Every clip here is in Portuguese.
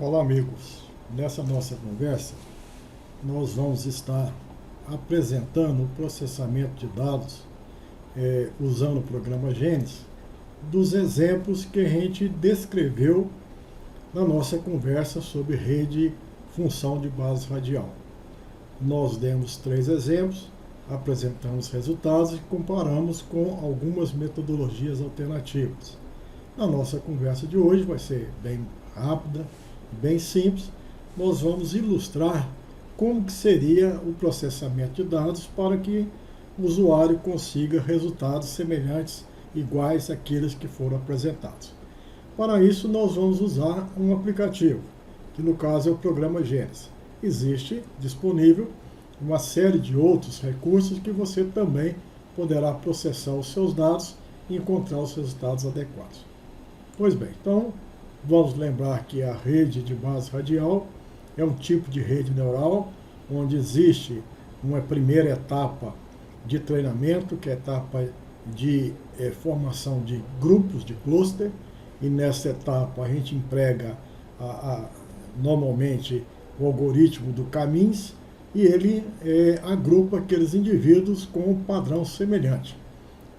Olá, amigos. Nessa nossa conversa, nós vamos estar apresentando o processamento de dados usando o programa Gênesis, dos exemplos que a gente descreveu na nossa conversa sobre rede função de base radial. Nós demos 3 exemplos, apresentamos resultados e comparamos com algumas metodologias alternativas. Na nossa conversa de hoje vai ser bem rápida, bem simples. Nós vamos ilustrar como que seria o processamento de dados para que o usuário consiga resultados semelhantes, iguais àqueles que foram apresentados. Para isso, nós vamos usar um aplicativo, que no caso é o programa Gênesis. Existe disponível uma série de outros recursos que você também poderá processar os seus dados e encontrar os resultados adequados. Pois bem, então vamos lembrar que a rede de base radial é um tipo de rede neural onde existe uma primeira etapa de treinamento, que é a etapa de formação de grupos de cluster, e nessa etapa a gente emprega normalmente o algoritmo do caminhos, e ele agrupa aqueles indivíduos com um padrão semelhante.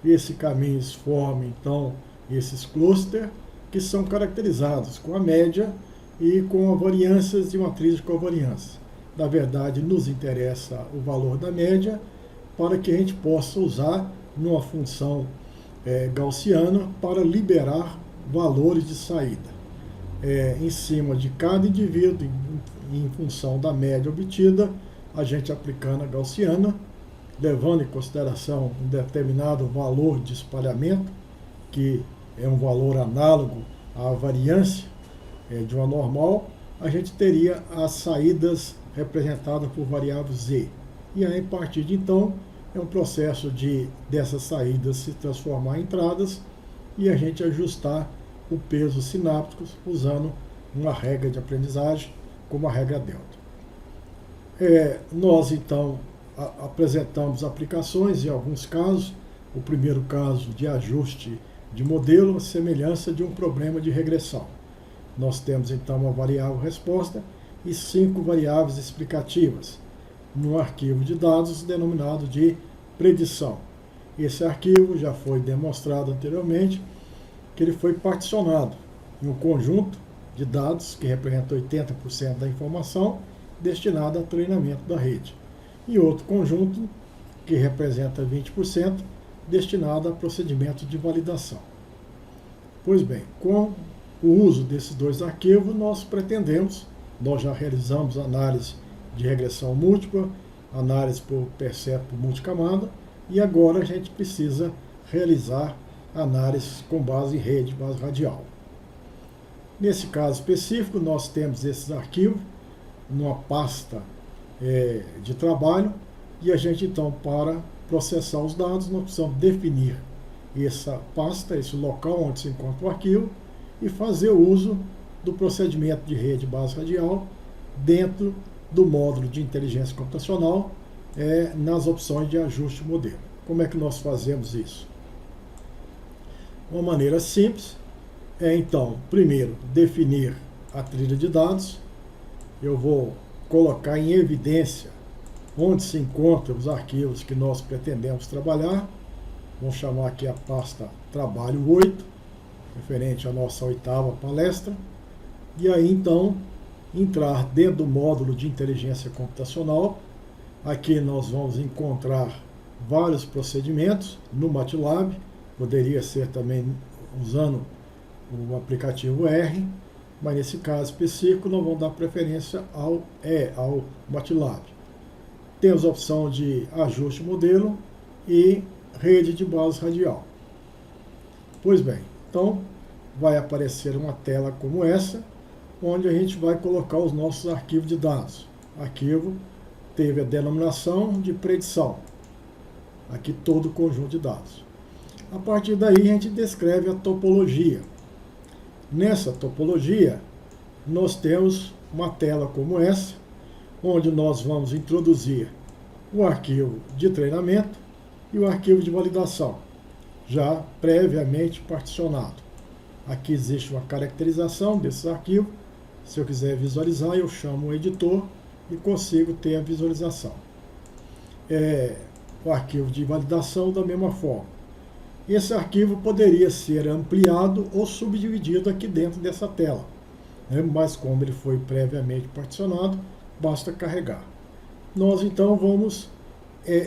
Esse caminhos forma então esses clusters que são caracterizados com a média e com a variâncias de matriz de covariância. Na verdade, nos interessa o valor da média para que a gente possa usar numa função gaussiana para liberar valores de saída. Em cima de cada indivíduo, em função da média obtida, a gente aplicando a gaussiana, levando em consideração um determinado valor de espalhamento, que é um valor análogo à variância de uma normal, a gente teria as saídas representadas por variável z. E aí, a partir de então, é um processo dessas saídas se transformar em entradas e a gente ajustar o peso sináptico usando uma regra de aprendizagem como a regra delta. Nós, então, apresentamos aplicações em alguns casos. O primeiro caso de ajuste de modelo, a semelhança de um problema de regressão. Nós temos então uma variável resposta e 5 variáveis explicativas no arquivo de dados denominado de predição. Esse arquivo já foi demonstrado anteriormente que ele foi particionado em um conjunto de dados que representa 80% da informação destinada ao treinamento da rede e outro conjunto que representa 20% destinado a procedimento de validação. Pois bem, com o uso desses 2 arquivos, nós já realizamos análise de regressão múltipla, análise por percepto multicamada, e agora a gente precisa realizar análise com base em rede, base radial. Nesse caso específico, nós temos esses arquivos numa pasta de trabalho, e a gente então, para processar os dados, nós precisamos definir essa pasta, esse local onde se encontra o arquivo, e fazer o uso do procedimento de rede base radial dentro do módulo de inteligência computacional, nas opções de ajuste modelo. Como é que nós fazemos isso? Uma maneira simples então, primeiro, definir a trilha de dados. Eu vou colocar em evidência onde se encontram os arquivos que nós pretendemos trabalhar. Vamos chamar aqui a pasta trabalho 8, referente à nossa 8ª palestra. E aí, então, entrar dentro do módulo de inteligência computacional. Aqui nós vamos encontrar vários procedimentos no MATLAB, poderia ser também usando o aplicativo R, mas nesse caso específico nós vamos dar preferência ao MATLAB. Temos a opção de ajuste modelo e rede de base radial. Pois bem, então vai aparecer uma tela como essa, onde a gente vai colocar os nossos arquivos de dados. Arquivo teve a denominação de predição, aqui todo o conjunto de dados. A partir daí a gente descreve a topologia. Nessa topologia nós temos uma tela como essa, onde nós vamos introduzir o arquivo de treinamento e o arquivo de validação, já previamente particionado. Aqui existe uma caracterização desses arquivos, Se eu quiser visualizar, eu chamo o editor e consigo ter a visualização. O arquivo de validação da mesma forma. Esse arquivo poderia ser ampliado ou subdividido aqui dentro dessa tela, né? Mas como ele foi previamente particionado, basta carregar. Nós então vamos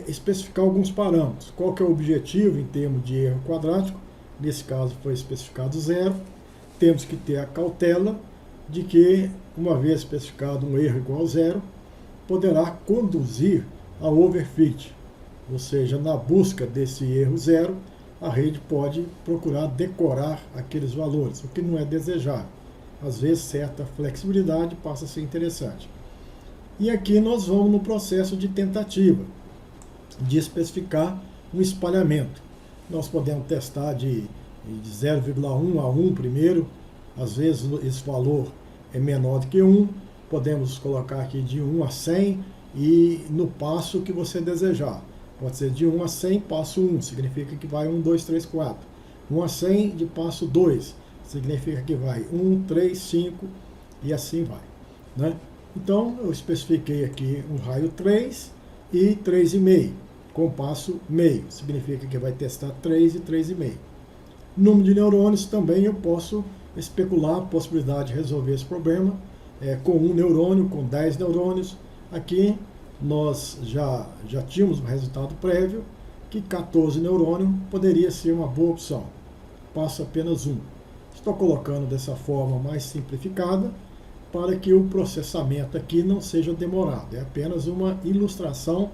especificar alguns parâmetros. Qual que é o objetivo em termos de erro quadrático? Nesse caso foi especificado 0. Temos que ter a cautela de que, uma vez especificado um erro igual a 0, poderá conduzir a overfit, ou seja, na busca desse erro 0, a rede pode procurar decorar aqueles valores, o que não é desejável. Às vezes, certa flexibilidade passa a ser interessante. E aqui nós vamos no processo de tentativa, de especificar um espalhamento. Nós podemos testar de 0,1 a 1 primeiro, às vezes esse valor é menor do que 1, podemos colocar aqui de 1 a 100 e no passo que você desejar. Pode ser de 1 a 100, passo 1, significa que vai 1, 2, 3, 4. 1 a 100 de passo 2, significa que vai 1, 3, 5 e assim vai, né? Então eu especifiquei aqui um raio 3 e 3,5, com passo meio, significa que vai testar 3 e 3,5. Número de neurônios também eu posso especular a possibilidade de resolver esse problema com 1 neurônio, com 10 neurônios. Aqui nós já tínhamos um resultado prévio que 14 neurônios poderia ser uma boa opção. Passa apenas 1. Estou colocando dessa forma mais simplificada para que o processamento aqui não seja demorado. É apenas uma ilustração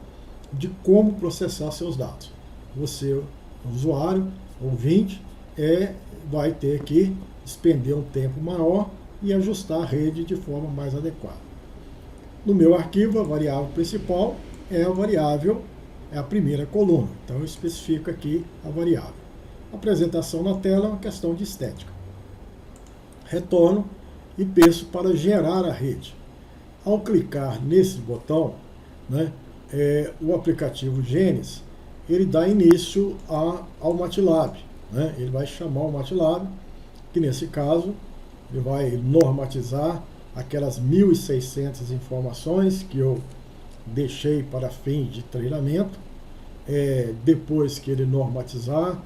de como processar seus dados. Você, usuário, ouvinte, vai ter que despender um tempo maior e ajustar a rede de forma mais adequada. No meu arquivo, a variável principal é a primeira coluna. Então eu especifico aqui a variável. A apresentação na tela é uma questão de estética. Retorno e peço para gerar a rede. Ao clicar nesse botão, né, o aplicativo Genes, ele dá início ao MATLAB, né? Ele vai chamar o MATLAB, que nesse caso ele vai normatizar aquelas 1.600 informações que eu deixei para fim de treinamento. Depois que ele normatizar,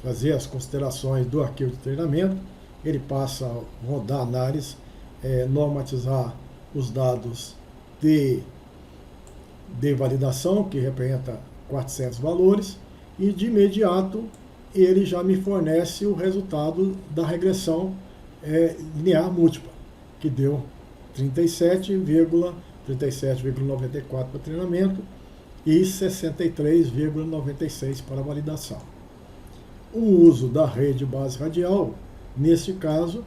fazer as considerações do arquivo de treinamento, ele passa a rodar a análise, normatizar os dados de validação, que representa 400 valores, e de imediato ele já me fornece o resultado da regressão linear múltipla, que deu 37,94 para treinamento e 63,96 para validação. O uso da rede base radial, nesse caso,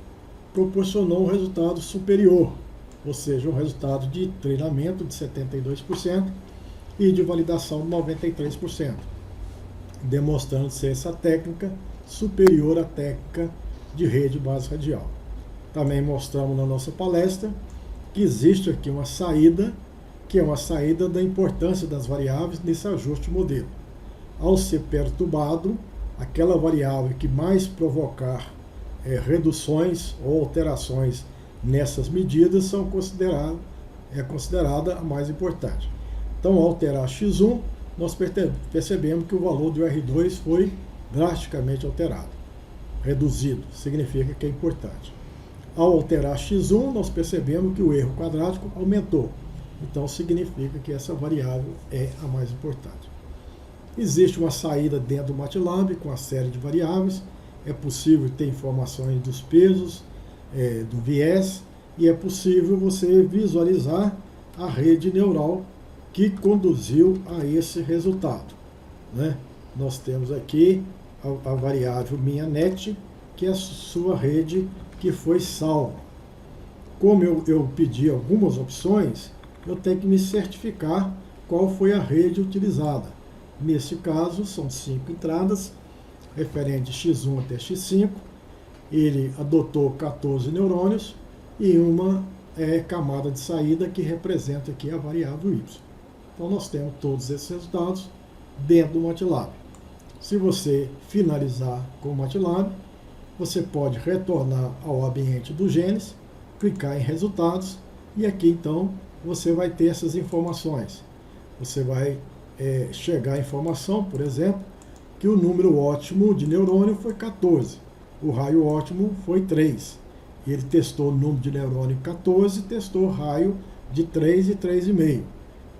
proporcionou um resultado superior, ou seja, um resultado de treinamento de 72% e de validação de 93%, demonstrando ser essa técnica superior à técnica de rede base radial. Também mostramos na nossa palestra que existe aqui uma saída, que é uma saída da importância das variáveis nesse ajuste modelo. Ao ser perturbado, aquela variável que mais provocar reduções ou alterações nessas medidas é considerada a mais importante. Então, ao alterar x1, nós percebemos que o valor do R2 foi drasticamente alterado, reduzido, significa que é importante. Ao alterar x1, nós percebemos que o erro quadrático aumentou, então significa que essa variável é a mais importante. Existe uma saída dentro do MATLAB com a série de variáveis, é possível ter informações dos pesos, do viés, e é possível você visualizar a rede neural que conduziu a esse resultado, né? Nós temos aqui a variável minha net, que é a sua rede que foi salva. Como eu pedi algumas opções, eu tenho que me certificar qual foi a rede utilizada. Nesse caso, são 5 entradas, referente x1 até x5, ele adotou 14 neurônios e uma camada de saída que representa aqui a variável y. Então nós temos todos esses resultados dentro do MATLAB. Se você finalizar com o MATLAB, você pode retornar ao ambiente do Genes, clicar em resultados e aqui então você vai ter essas informações. Você vai chegar à informação, por exemplo, que o número ótimo de neurônio foi 14, o raio ótimo foi 3. E ele testou o número de neurônio 14, testou o raio de 3 e 3,5.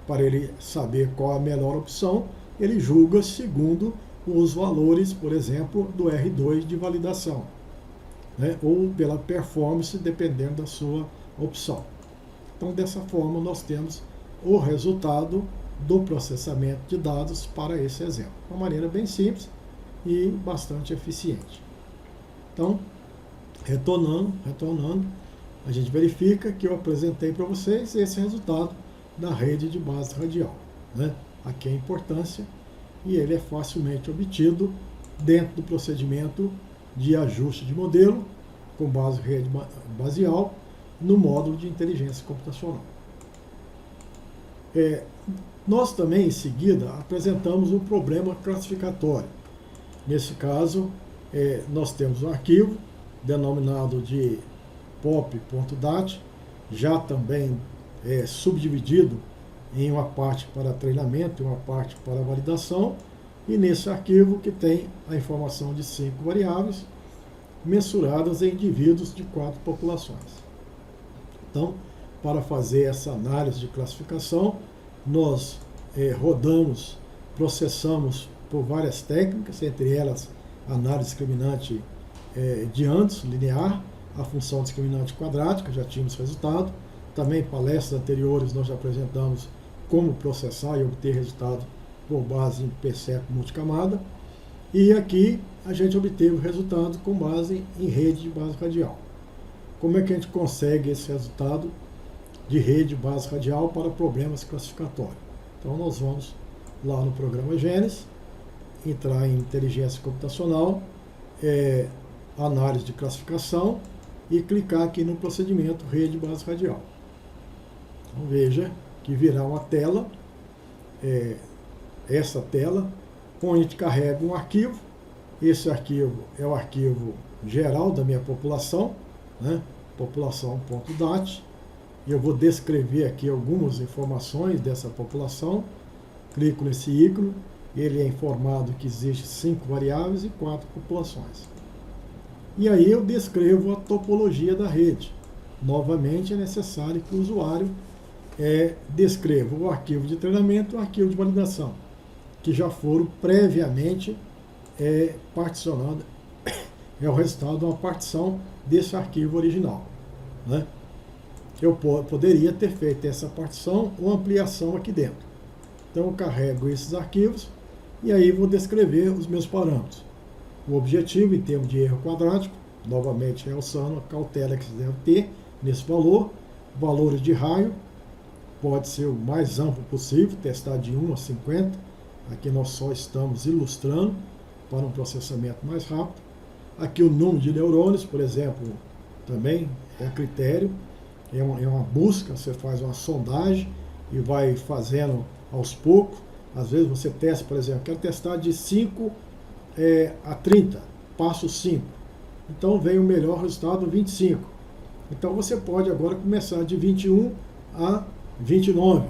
Para ele saber qual a melhor opção, ele julga segundo os valores, por exemplo, do R2 de validação, né? Ou pela performance, dependendo da sua opção. Então, dessa forma, nós temos o resultado do processamento de dados para esse exemplo. Uma maneira bem simples e bastante eficiente. Então, retornando, a gente verifica que eu apresentei para vocês esse resultado da rede de base radial, né? Aqui a importância, e ele é facilmente obtido dentro do procedimento de ajuste de modelo com base rede baseal no módulo de inteligência computacional. Nós também, em seguida, apresentamos um problema classificatório. Nesse caso, nós temos um arquivo denominado de pop.dat, já também subdividido em uma parte para treinamento e uma parte para validação, e nesse arquivo que tem a informação de 5 variáveis mensuradas em indivíduos de 4 populações. Então, para fazer essa análise de classificação, nós processamos por várias técnicas, entre elas a análise discriminante de Anderson, linear, a função discriminante quadrática, já tínhamos resultado. Também palestras anteriores nós já apresentamos como processar e obter resultado por base em percepto multicamada. E aqui a gente obteve o resultado com base em rede de base radial. Como é que a gente consegue esse resultado de rede de base radial para problemas classificatórios? Então nós vamos lá no programa Genes, entrar em inteligência computacional, análise de classificação e clicar aqui no procedimento rede de base radial. Então veja que virá uma tela, essa tela, onde a gente carrega um arquivo. Esse arquivo é o arquivo geral da minha população, né? População.dat. E eu vou descrever aqui algumas informações dessa população. Clico nesse ícone, ele é informado que existe 5 variáveis e 4 populações. E aí eu descrevo a topologia da rede. Novamente é necessário que o usuário descreva o arquivo de treinamento e o arquivo de validação, que já foram previamente particionados. É o resultado de uma partição desse arquivo original, né? Eu poderia ter feito essa partição ou ampliação aqui dentro. Então eu carrego esses arquivos e aí vou descrever os meus parâmetros. O objetivo em termos de erro quadrático, novamente realçando a cautela que você deve ter nesse valor. Valores de raio, pode ser o mais amplo possível, testar de 1 a 50. Aqui nós só estamos ilustrando para um processamento mais rápido. Aqui o número de neurônios, por exemplo, também é a critério. É uma busca, você faz uma sondagem e vai fazendo aos poucos. Às vezes você testa, por exemplo, quero testar de 5 a 30, passo 5. Então vem o melhor resultado 25. Então você pode agora começar de 21 a 29,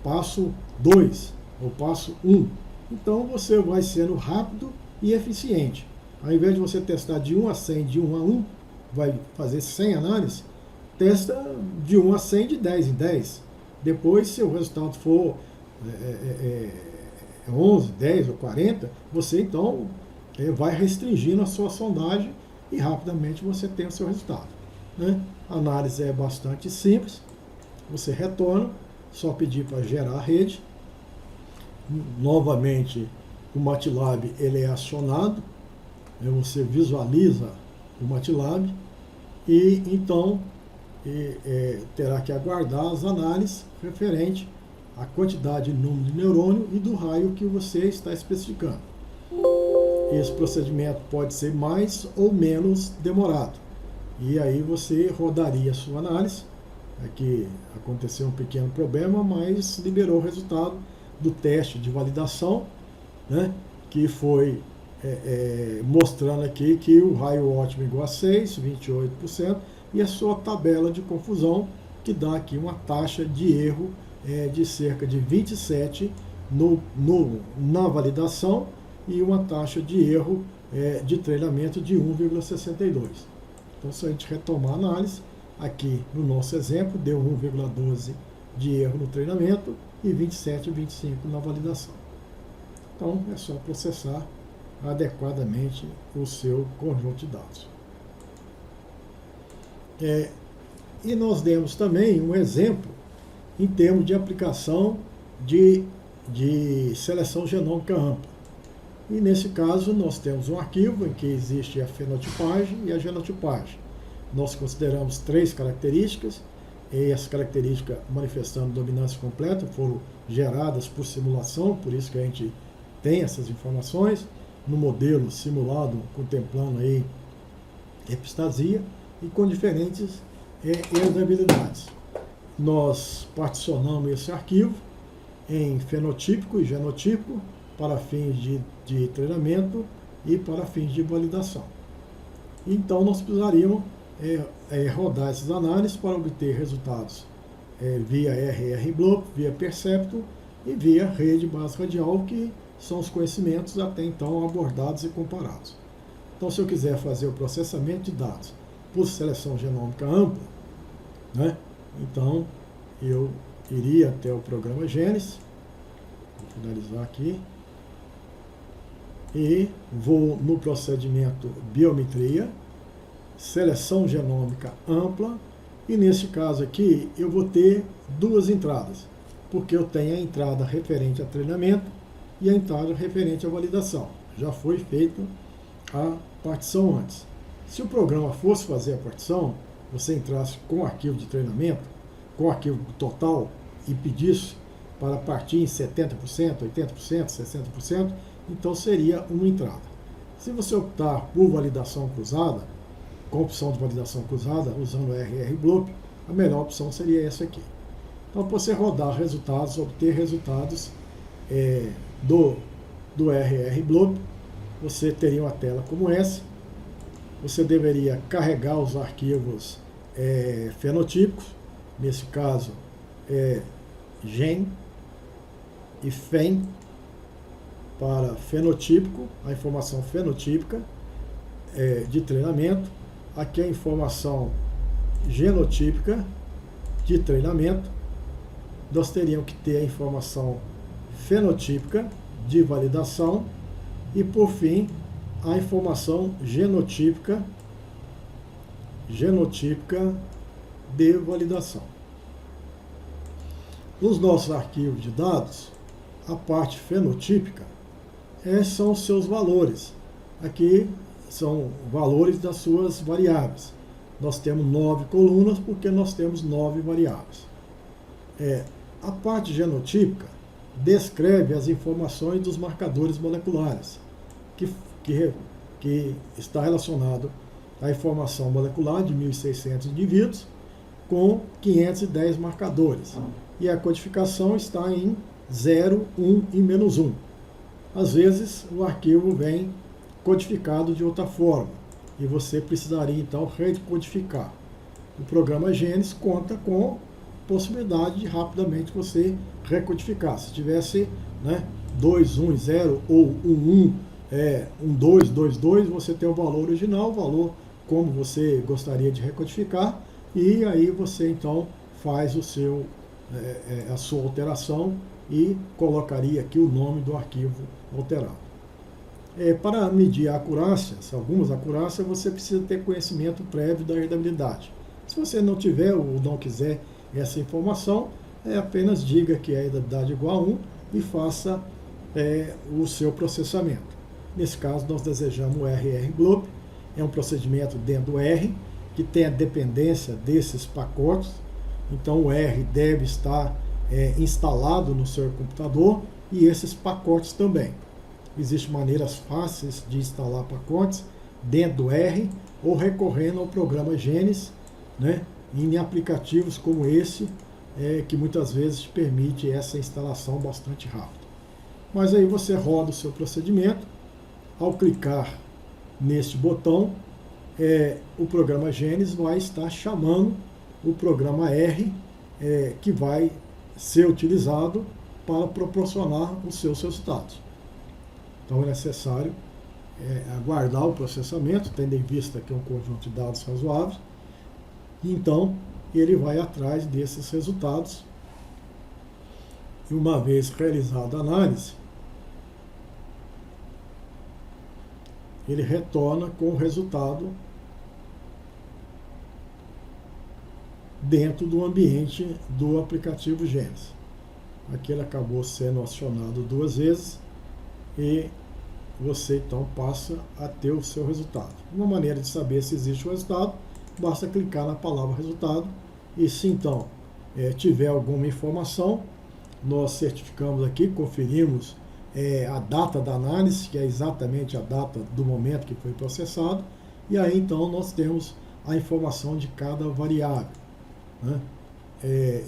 passo 2 ou passo 1. Então você vai sendo rápido e eficiente. Ao invés de você testar de 1 a 100, de 1 a 1, vai fazer 100 análises, testa de 1 a 100 de 10 em 10. Depois, se o resultado for 11, 10 ou 40, você então vai restringindo a sua sondagem e rapidamente você tem o seu resultado, né? A análise é bastante simples. Você retorna, só pedir para gerar a rede. Novamente, o MATLAB ele é acionado, você visualiza o MATLAB e então terá que aguardar as análises referente à quantidade de número de neurônio e do raio que você está especificando. Esse procedimento pode ser mais ou menos demorado. E aí você rodaria a sua análise. Aqui aconteceu um pequeno problema, mas liberou o resultado do teste de validação, né, que foi mostrando aqui que o raio ótimo igual a 6, 28%, e a sua tabela de confusão, que dá aqui uma taxa de erro de cerca de 27 na validação e uma taxa de erro de treinamento de 1,62. Então, se a gente retomar a análise, aqui no nosso exemplo, deu 1,12 de erro no treinamento e 27,25 na validação. Então, é só processar adequadamente o seu conjunto de dados. E nós demos também um exemplo em termos de aplicação de seleção genômica ampla. E nesse caso nós temos um arquivo em que existe a fenotipagem e a genotipagem. Nós consideramos 3 características, e as características manifestando dominância completa foram geradas por simulação, por isso que a gente tem essas informações, no modelo simulado contemplando aí epistasia e com diferentes heredabilidades. Nós particionamos esse arquivo em fenotípico e genotípico para fins de treinamento e para fins de validação. Então nós precisaríamos rodar essas análises para obter resultados via RR-Blob, via Percepto e via rede base radial, que são os conhecimentos até então abordados e comparados. Então, se eu quiser fazer o processamento de dados por seleção genômica ampla, né, então eu iria até o programa Gênesis, vou finalizar aqui, e vou no procedimento Biometria, seleção genômica ampla, e nesse caso aqui eu vou ter 2 entradas, porque eu tenho a entrada referente a treinamento e a entrada referente à validação. Já foi feita a partição antes. Se o programa fosse fazer a partição, você entrasse com o arquivo de treinamento, com o arquivo total e pedisse para partir em 70%, 80%, 60%, então seria uma entrada. Se você optar por validação cruzada, com opção de validação cruzada, usando o RR-Blob, a melhor opção seria essa aqui. Então, para você rodar resultados, obter resultados do RR-Blob, você teria uma tela como essa. Você deveria carregar os arquivos fenotípicos, nesse caso gen e fen para fenotípico, a informação fenotípica de treinamento. Aqui a informação genotípica de treinamento. Nós teríamos que ter a informação fenotípica de validação e, por fim, a informação genotípica de validação. Nos nossos arquivos de dados, a parte fenotípica são os seus valores. Aqui são valores das suas variáveis. Nós temos 9 colunas porque nós temos 9 variáveis. A parte genotípica descreve as informações dos marcadores moleculares, que está relacionado à informação molecular de 1.600 indivíduos com 510 marcadores. E a codificação está em 0, 1 e -1. Às vezes o arquivo vem codificado de outra forma e você precisaria então recodificar. O programa Gênesis conta com possibilidade de rapidamente você recodificar. Se tivesse 2, 1, 0 ou 1, 1, 2, 2, 2, você tem o valor original, o valor como você gostaria de recodificar, e aí você então faz a sua alteração e colocaria aqui o nome do arquivo alterado. Para medir a acurácia, algumas acurácias, você precisa ter conhecimento prévio da heredabilidade. Se você não tiver ou não quiser essa informação, apenas diga que a heredabilidade é igual a 1 e faça o seu processamento. Nesse caso, nós desejamos o RR-Blob, é um procedimento dentro do R, que tem a dependência desses pacotes, então o R deve estar instalado no seu computador e esses pacotes também. Existem maneiras fáceis de instalar pacotes dentro do R ou recorrendo ao programa Gênesis, em aplicativos como esse, que muitas vezes permite essa instalação bastante rápida. Mas aí você roda o seu procedimento ao clicar neste botão, o programa Gênesis vai estar chamando o programa R, que vai ser utilizado para proporcionar os seus resultados. Então é necessário aguardar o processamento, tendo em vista que é um conjunto de dados razoáveis, e então ele vai atrás desses resultados. E uma vez realizada a análise, ele retorna com o resultado dentro do ambiente do aplicativo Gênesis. Aqui ele acabou sendo acionado 2 vezes e você então passa a ter o seu resultado. Uma maneira de saber se existe o resultado, basta clicar na palavra resultado e se então tiver alguma informação, nós certificamos aqui, conferimos a data da análise, que é exatamente a data do momento que foi processado, e aí então nós temos a informação de cada variável, né?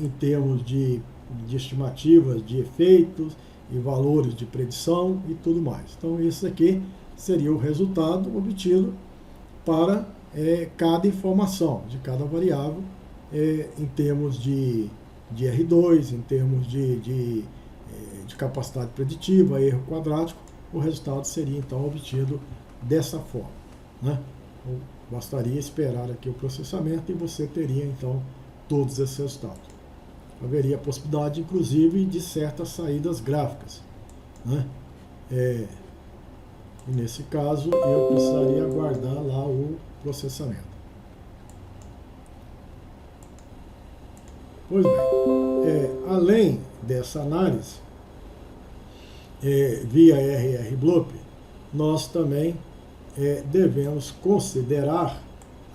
Em termos de estimativas de efeitos e valores de predição e tudo mais. Então isso aqui seria o resultado obtido para cada informação de cada variável, em termos de R2, em termos de capacidade preditiva, erro quadrático. O resultado seria então obtido dessa forma, né? Bastaria esperar aqui o processamento e você teria então todos esses resultados. Haveria a possibilidade, inclusive, de certas saídas gráficas, né? E nesse caso, eu precisaria aguardar lá o processamento. Pois bem, além dessa análise, via RR-Bloop, nós também devemos considerar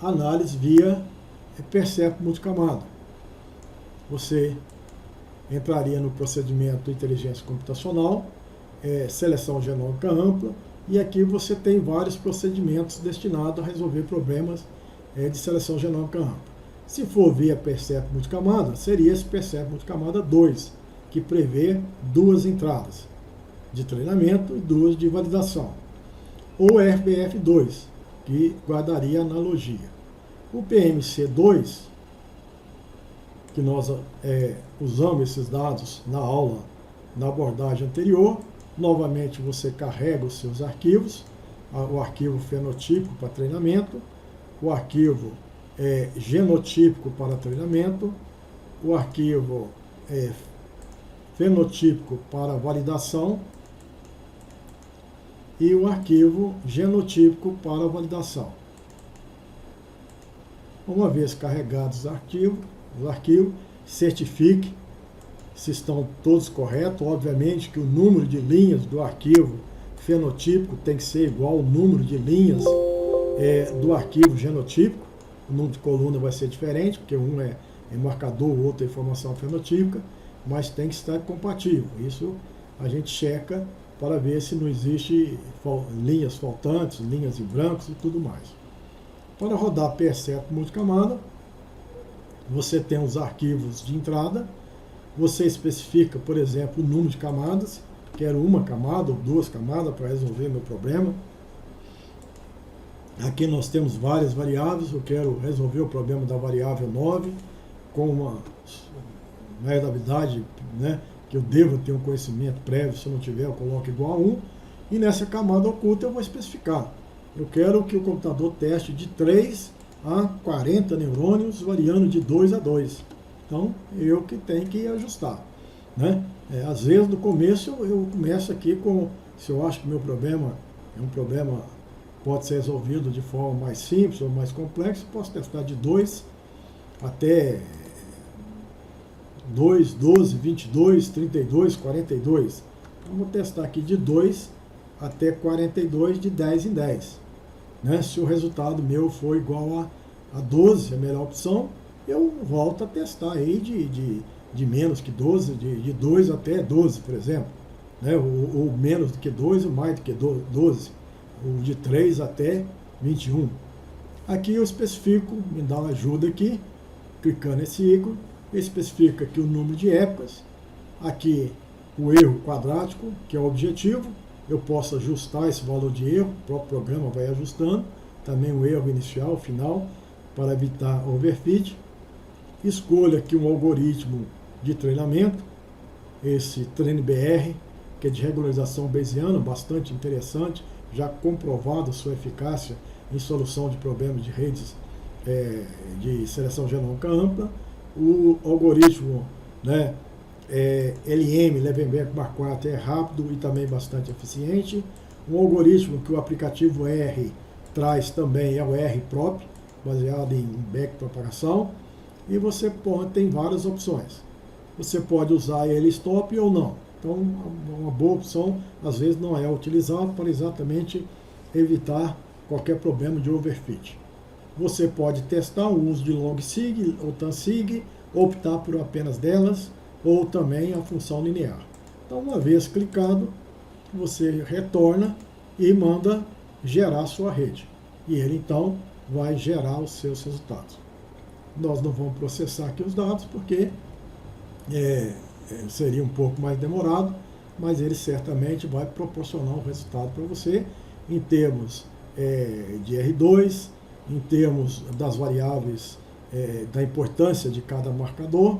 análise via percepto multicamada. Você entraria no procedimento de inteligência computacional, seleção genômica ampla, e aqui você tem vários procedimentos destinados a resolver problemas de seleção genômica ampla. Se for via percepto multicamada, seria esse percepto multicamada 2, que prevê 2 entradas de treinamento e 2 de validação. Ou RBF2, que guardaria analogia. O PMC2, que nós usamos esses dados na aula, na abordagem anterior, novamente você carrega os seus arquivos, o arquivo fenotípico para treinamento, o arquivo genotípico para treinamento, o arquivo fenotípico para validação e o arquivo genotípico para validação. Uma vez carregados os arquivos, certifique se estão todos corretos. Obviamente que o número de linhas do arquivo fenotípico tem que ser igual ao número de linhas do arquivo genotípico. O número de coluna vai ser diferente, porque um é marcador, o outro é informação fenotípica, mas tem que estar compatível. Isso a gente checa para ver se não existe linhas faltantes, linhas em brancos e tudo mais. Para rodar percepto multicamada, você tem os arquivos de entrada, você especifica, por exemplo, o número de camadas, quero uma camada ou 2 camadas para resolver meu problema. Aqui nós temos várias variáveis, eu quero resolver o problema da variável 9 com uma variabilidade, né, que eu devo ter um conhecimento prévio, se eu não tiver eu coloco igual a 1, e nessa camada oculta eu vou especificar. Eu quero que o computador teste de 3 a 40 neurônios, variando de 2 a 2. Então, eu que tenho que ajustar, né? Às vezes, no começo, eu começo aqui com, se eu acho que o meu problema é um problema pode ser resolvido de forma mais simples ou mais complexa, posso testar de 2 até 2, 12, 22, 32, 42. Então, vou testar aqui de 2 até 42, de 10 em 10. Né? Se o resultado meu for igual a 12, a melhor opção, eu volto a testar aí de menos que 12, de 2 até 12, por exemplo. Né? Ou menos do que 2, ou mais do que 12. Ou de 3 até 21. Aqui eu especifico, me dá uma ajuda aqui, clicando nesse ícone, especifica aqui o número de épocas, aqui o erro quadrático, que é o objetivo, eu posso ajustar esse valor de erro, o próprio programa vai ajustando, também o erro inicial, final, para evitar overfit. Escolha aqui um algoritmo de treinamento, esse TrainBR, que é de regularização bayesiana, bastante interessante, já comprovado sua eficácia em solução de problemas de redes de seleção genômica ampla. O algoritmo, né, LM, Levenberg-Marquardt, é rápido e também bastante eficiente. Um algoritmo que o aplicativo R traz também é o R-Prop, baseado em backpropagação, e você tem várias opções. Você pode usar ele stop ou não. Então, uma boa opção, às vezes, não é utilizado para exatamente evitar qualquer problema de overfit. Você pode testar o uso de longsig ou tansig, optar por apenas delas, ou também a função linear. Então, uma vez clicado, você retorna e manda gerar a sua rede. E ele, então, vai gerar os seus resultados. Nós não vamos processar aqui os dados, porque seria um pouco mais demorado, mas ele certamente vai proporcionar um resultado para você em termos de R2, em termos das variáveis, da importância de cada marcador,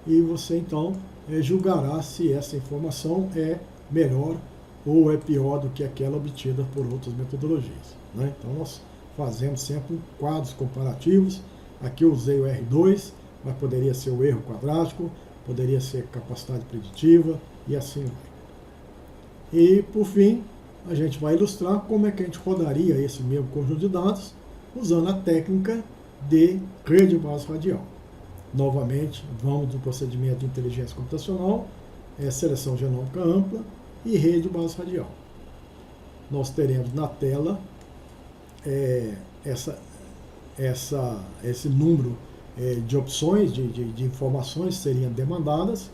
e você então julgará se essa informação é melhor ou é pior do que aquela obtida por outras metodologias, né? Então nós fazemos sempre quadros comparativos. Aqui eu usei o R2, mas poderia ser o erro quadrático, poderia ser capacidade preditiva e assim vai. E por fim, a gente vai ilustrar como é que a gente rodaria esse mesmo conjunto de dados usando a técnica de rede de base radial. Novamente, vamos do procedimento de inteligência computacional, seleção genômica ampla e rede de base radial. Nós teremos na tela esse número de opções, de informações seriam demandadas.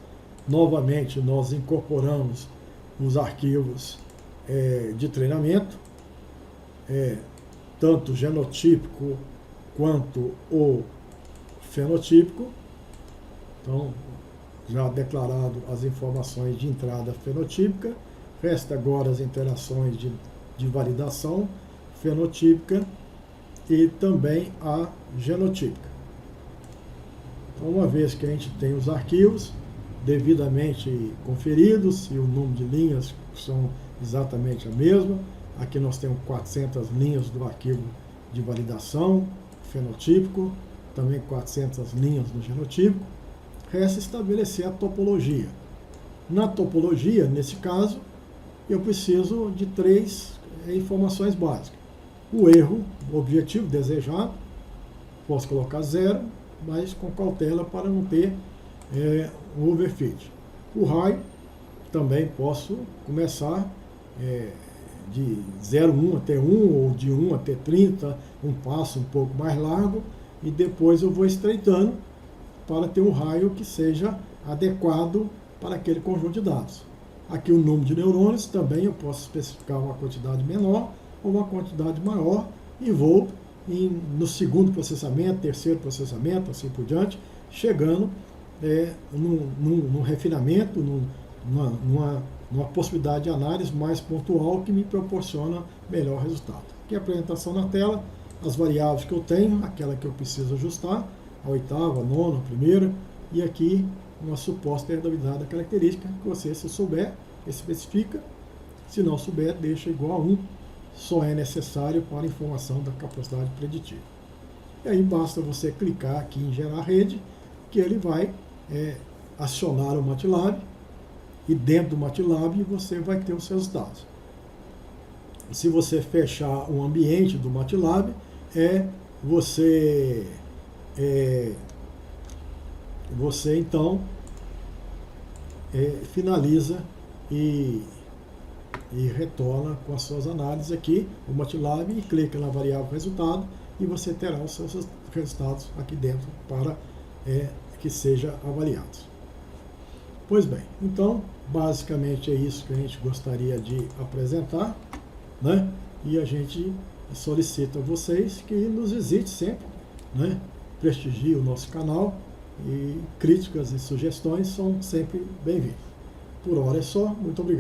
Novamente, nós incorporamos os arquivos de treinamento, tanto genotípico quanto o fenotípico. Então, já declarado as informações de entrada fenotípica, resta agora as interações de validação fenotípica e também a genotípica. Então, uma vez que a gente tem os arquivos devidamente conferidos e o número de linhas são exatamente a mesma, aqui nós temos 400 linhas do arquivo de validação fenotípico, também 400 linhas no genotípico, resta estabelecer a topologia. Na topologia, nesse caso, eu preciso de 3 informações básicas. O erro, o objetivo desejado, posso colocar 0, mas com cautela para não ter overfit. O raio, também posso começar de 0,1 até 1, ou de 1 até 30, um passo um pouco mais largo, e depois eu vou estreitando para ter um raio que seja adequado para aquele conjunto de dados. Aqui o número de neurônios, também eu posso especificar uma quantidade menor ou uma quantidade maior, e vou no segundo processamento, terceiro processamento, assim por diante, chegando num refinamento, numa possibilidade de análise mais pontual que me proporciona melhor resultado. Aqui a apresentação na tela, as variáveis que eu tenho, aquela que eu preciso ajustar, a oitava, a nona, a primeira, e aqui uma suposta herdabilidade da característica, que você, se souber, especifica, se não souber, deixa igual a 1, só é necessário para a informação da capacidade preditiva. E aí basta você clicar aqui em gerar rede, que ele vai acionar o MATLAB, e dentro do MATLAB você vai ter os seus dados. Se você fechar o ambiente do MATLAB, você então finaliza e retorna com as suas análises aqui, o MATLAB, e clica na variável resultado, e você terá os seus resultados aqui dentro para que sejam avaliados. Pois bem, então, basicamente é isso que a gente gostaria de apresentar, né? E a gente solicita a vocês que nos visitem sempre, né? Prestigiem o nosso canal, e críticas e sugestões são sempre bem-vindas. Por hora é só, muito obrigado.